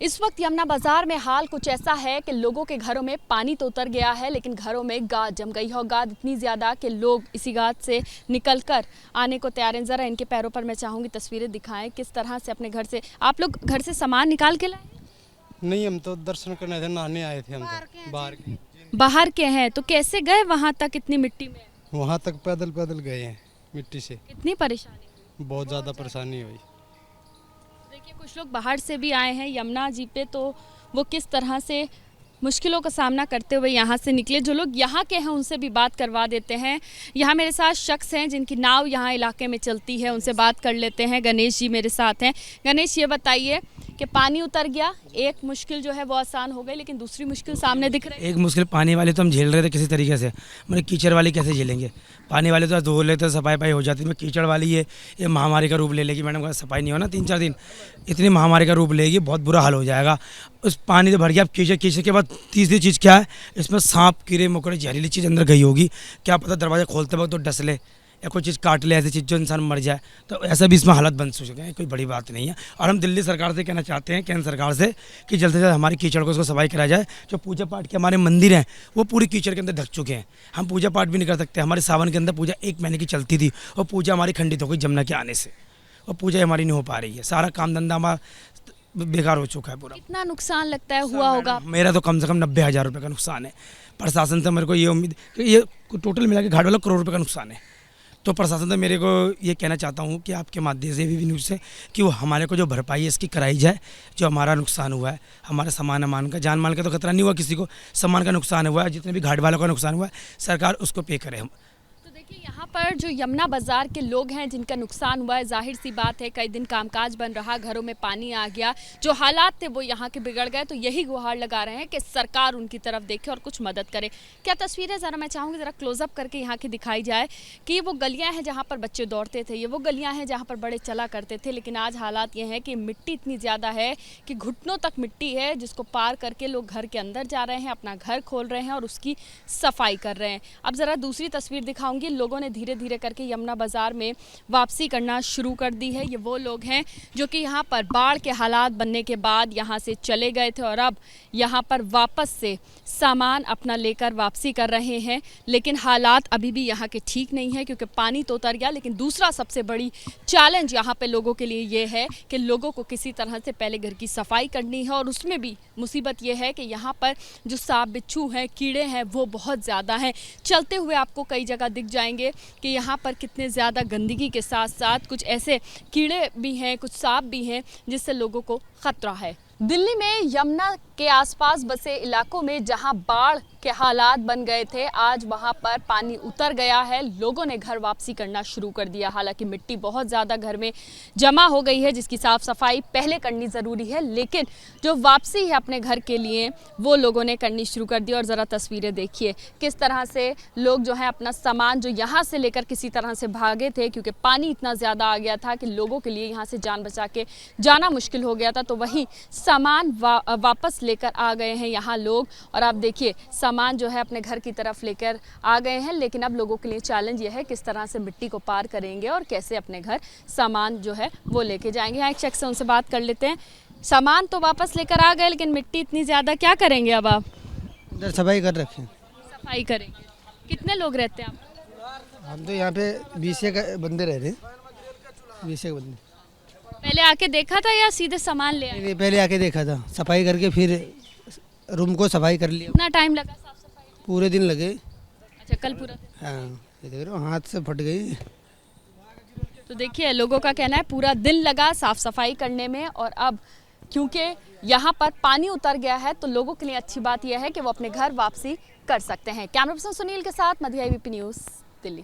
इस वक्त यमुना बाजार में हाल कुछ ऐसा है कि लोगों के घरों में पानी तो उतर गया है, लेकिन घरों में गाद जम गई है और गाद इतनी ज़्यादा कि लोग इसी गाद से निकलकर आने को तैयार हैं। ज़रा इनके पैरों पर मैं चाहूँगी तस्वीरें दिखाएं किस तरह से अपने घर से आप लोग घर से सामान निकाल के लाए। नहीं, हम तो दर्शन करने थे, नहाने आए थे। हम तो बाहर के हैं तो कैसे गए वहाँ तक इतनी मिट्टी में? वहाँ तक पैदल पैदल गए हैं मिट्टी से। कितनी परेशानी हुई? बहुत ज़्यादा परेशानी हुई। देखिए कुछ लोग बाहर से भी आए हैं यमुना जी पे, तो वो किस तरह से मुश्किलों का सामना करते हुए यहाँ से निकले। जो लोग यहाँ के हैं उनसे भी बात करवा देते हैं। यहाँ मेरे साथ शख्स हैं जिनकी नाव यहाँ इलाके में चलती है, उनसे बात कर लेते हैं। गणेश जी मेरे साथ हैं। गणेश ये बताइए कि पानी उतर गया, एक मुश्किल जो है वो आसान हो गई, लेकिन दूसरी मुश्किल सामने दिख रही है। एक मुश्किल पानी वाली तो हम झेल रहे थे किसी तरीके से, मतलब कीचड़ वाली कैसे झेलेंगे? पानी वाले तो धो लेते, सफाई पाई हो जाती है। कीचड़ वाली ये महामारी का रूप ले लेगी मैडम। सफाई नहीं हो ना 3-4 दिन, इतनी महामारी का रूप लेगी, बहुत बुरा हाल हो जाएगा। उस पानी तो भर गया, अब कीचड़ के बाद तीसरी चीज़ क्या है, इसमें सांप कीड़े मकोड़े जहरीली चीज़ अंदर गई होगी, क्या पता दरवाज़ा खोलते वक्त तो डस ले या कोई चीज़ काट ले, ऐसी चीज़ जो इंसान मर जाए। तो ऐसा भी इसमें हालत बन चुके हैं, कोई बड़ी बात नहीं है। और हम दिल्ली सरकार से कहना चाहते हैं, केंद्र सरकार से, कि जल्द से जल्द हमारी कीचड़ को उसको सफाई कराया जाए। जो पूजा पाठ के हमारे मंदिर हैं वो पूरी कीचड़ के अंदर ढक चुके हैं, हम पूजा पाठ भी नहीं कर सकते। हमारे सावन के अंदर पूजा 1 महीने की चलती थी और पूजा हमारी खंडित हो गई जमुना के आने से, और पूजा हमारी नहीं हो पा रही है। सारा काम धंधा हमारा बेकार हो चुका है पूरा। कितना नुकसान लगता है हुआ होगा? मेरा तो कम से कम 90,000 रुपये का नुकसान है। प्रशासन से मेरे को ये उम्मीद कि ये टोटल मिला के घाट वाला करोड़ रुपये का नुकसान है। तो प्रशासन से मेरे को ये कहना चाहता हूँ कि आपके माध्यम से भी न्यूज़ से कि वो हमारे को जो भरपाई है इसकी कराई जाए। जो हमारा नुकसान हुआ है, हमारा सामान अमान का, जान माल का तो खतरा नहीं हुआ, किसी को सामान का नुकसान हुआ है, जितने भी घाट वालों का नुकसान हुआ है सरकार उसको पे करे। हम देखिए यहाँ पर जो यमुना बाजार के लोग हैं जिनका नुकसान हुआ है, जाहिर सी बात है कई दिन कामकाज बन रहा, घरों में पानी आ गया, जो हालात थे वो यहाँ के बिगड़ गए, तो यही गुहार लगा रहे हैं कि सरकार उनकी तरफ देखे और कुछ मदद करे। क्या तस्वीरें ज़रा मैं चाहूँगी ज़रा क्लोजअप करके यहाँ की दिखाई जाए कि वो गलियाँ हैं जहाँ पर बच्चे दौड़ते थे, ये वो गलियाँ हैं जहाँ पर बड़े चला करते थे, लेकिन आज हालात ये हैं कि मिट्टी इतनी ज़्यादा है कि घुटनों तक मिट्टी है, जिसको पार करके लोग घर के अंदर जा रहे हैं, अपना घर खोल रहे हैं और उसकी सफाई कर रहे हैं। अब ज़रा दूसरी तस्वीर दिखाऊंगी। लोगों ने धीरे धीरे करके यमुना बाजार में वापसी करना शुरू कर दी है। ये वो लोग हैं जो कि यहाँ पर बाढ़ के हालात बनने के बाद यहाँ से चले गए थे और अब यहाँ पर वापस से सामान अपना लेकर वापसी कर रहे हैं, लेकिन हालात अभी भी यहाँ के ठीक नहीं है क्योंकि पानी तो उतर गया। लेकिन दूसरा सबसे बड़ी चैलेंज यहाँ पे लोगों के लिए ये है कि लोगों को किसी तरह से पहले घर की सफाई करनी है, और उसमें भी मुसीबत ये है कि यहाँ पर जो सांप बिच्छू हैं, कीड़े हैं, वो बहुत ज़्यादा हैं। चलते हुए आपको कई जगह दिख जाएंगे कि यहाँ पर कितने ज़्यादा गंदगी के साथ साथ कुछ ऐसे कीड़े भी हैं, कुछ सांप भी हैं जिससे लोगों को खतरा है। दिल्ली में यमुना के आसपास बसे इलाकों में जहां बाढ़ के हालात बन गए थे, आज वहां पर पानी उतर गया है। लोगों ने घर वापसी करना शुरू कर दिया। हालांकि मिट्टी बहुत ज़्यादा घर में जमा हो गई है जिसकी साफ़ सफाई पहले करनी ज़रूरी है, लेकिन जो वापसी है अपने घर के लिए वो लोगों ने करनी शुरू कर दी। और ज़रा तस्वीरें देखिए किस तरह से लोग जो है अपना सामान जो यहाँ से लेकर किसी तरह से भागे थे, क्योंकि पानी इतना ज़्यादा आ गया था कि लोगों के लिए यहाँ से जान बचा के जाना मुश्किल हो गया था। तो वहीं सामान वापस लेकर आ गए हैं यहाँ लोग, और आप देखिए सामान जो है अपने घर की तरफ लेकर आ गए हैं। लेकिन अब लोगों के लिए चैलेंज ये है किस तरह से मिट्टी को पार करेंगे और कैसे अपने घर सामान जो है वो लेके जाएंगे। यहाँ एक शख्स से उनसे बात कर लेते हैं। सामान तो वापस लेकर आ गए, लेकिन मिट्टी इतनी ज़्यादा, क्या करेंगे अब आप? इधर सफाई कर रखे हैं। सफाई करेंगे। कितने लोग रहते हैं आप? हम तो यहाँ पे 20 बंदे रह रहे हैं, 20 बंदे। पहले आके देखा था या सीधे सामान ले आए? नहीं, पहले आके देखा था, सफाई करके फिर रूम को सफाई कर लिया। कितना टाइम लगा साफ सफाई? पूरे दिन लगे। अच्छा, कल पूरा दिन? हाँ, ये देख रहे हो हाथ से फट गई। तो देखिए लोगों का कहना है पूरा दिन लगा साफ सफाई करने में, और अब क्योंकि यहाँ पर पानी उतर गया है तो लोगों के लिए अच्छी बात यह है कि वो अपने घर वापसी कर सकते हैं। कैमरा पर्सन सुनील के साथ मध्य ABP न्यूज़, दिल्ली।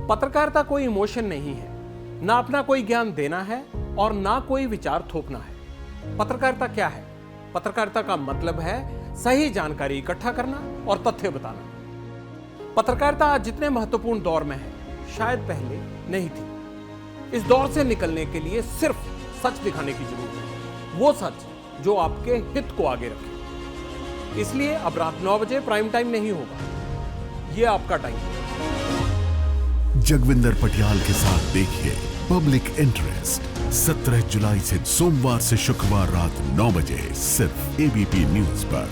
पत्रकारिता कोई इमोशन नहीं है, ना अपना कोई ज्ञान देना है और ना कोई विचार थोपना है। पत्रकारिता क्या है? पत्रकारिता का मतलब है सही जानकारी इकट्ठा करना और तथ्य बताना। पत्रकारिता आज जितने महत्वपूर्ण दौर में है शायद पहले नहीं थी। इस दौर से निकलने के लिए सिर्फ सच दिखाने की जरूरत है, वो सच जो आपके हित को आगे रखे। इसलिए अब रात 9 बजे प्राइम टाइम नहीं होगा, ये आपका टाइम है। जगविंदर पटियाल के साथ देखिए पब्लिक इंटरेस्ट 17 जुलाई से सोमवार से शुक्रवार रात 9 बजे सिर्फ एबीपी न्यूज पर।